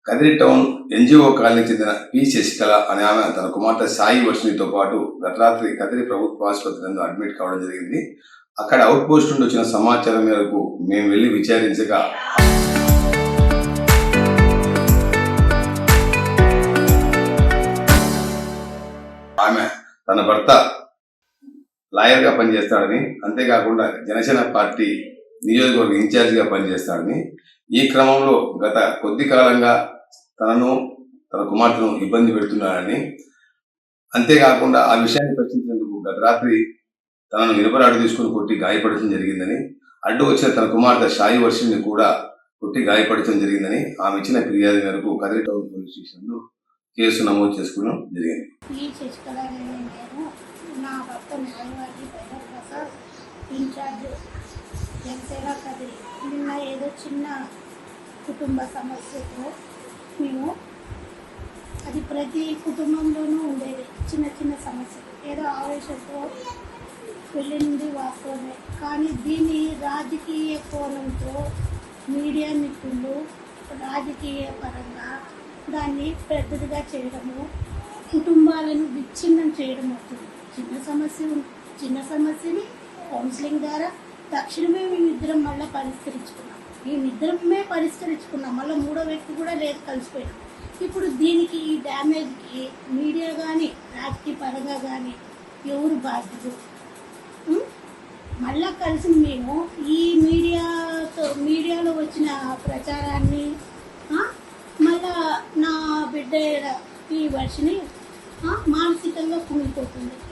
Kadiri town NGO కాలనీకి చెందిన P Sasikala అనే ఆమె తన కుమార్తె సాయి వర్షినితో పాటు గత రాత్రి కదిరి ప్రభుత్వ ఆసుపత్రి నందు అడ్మిట్ కావడం జరిగింది. అక్కడ అవుట్ పోస్ట్ నుండి వచ్చిన సమాచారం మేరకు మేము వెళ్లి విచారించగా ఆమె తన భర్త లాయర్ గా పనిచేస్తాడని, అంతేకాకుండా జనసేన పార్టీ నియోజకవర్గ ఇన్ఛార్జ్ గా పనిచేస్తాడని, ఈ క్రమంలో గత కొద్ది కాలంగా తనను తన కుమార్తెను ఇబ్బంది పెడుతున్నాడని, అంతేకాకుండా ఆ విషయాన్ని ప్రశ్నించేందుకు గత రాత్రి తనను ఇనుపరాడు తీసుకుని కొట్టి గాయపడటం జరిగిందని, అడ్డు వచ్చిన తన కుమార్తె సాయి వర్షిని కూడా కొట్టి గాయపడటం జరిగిందని ఆమె ఇచ్చిన ఫిర్యాదు మేరకు కదిరి టౌన్ పోలీస్ స్టేషన్ లో కేసు నమోదు చేసుకోవడం జరిగింది. నా భర్త న్యాయవాది బైదర్ ప్రసాద్, ఇన్ఛార్జ్ జనసేన కదిరి. నిన్న ఏదో చిన్న కుటుంబ సమస్యతో మేము, అది ప్రతి కుటుంబంలోనూ ఉండేది, చిన్న చిన్న సమస్యలు, ఏదో ఆవేశంతో వెళ్ళింది వాస్తవమే. కానీ దీన్ని రాజకీయ కోణంతో మీడియా నిపుణులు రాజకీయ పరంగా దాన్ని పెద్దదిగా చేయడము, కుటుంబాలను విచ్ఛిన్నం చేయడం అవుతుంది. చిన్న సమస్యని కౌన్సిలింగ్ ద్వారా తక్షణమే మేమిద్దరం మళ్ళీ పరిష్కరించుకున్నాం. మళ్ళీ మూడో వ్యక్తి కూడా లేదు, కలిసిపోయినాం. ఇప్పుడు దీనికి, ఈ డ్యామేజ్కి మీడియా కానీ రాజకీయ పరంగా కానీ ఎవరు బాధ్యులు? మళ్ళా కలిసి మేము ఈ మీడియాలో వచ్చిన ప్రచారాన్ని, మళ్ళా నా బిడ్డ ఈ వర్షిని మానసికంగా కుంగిపోతుంది.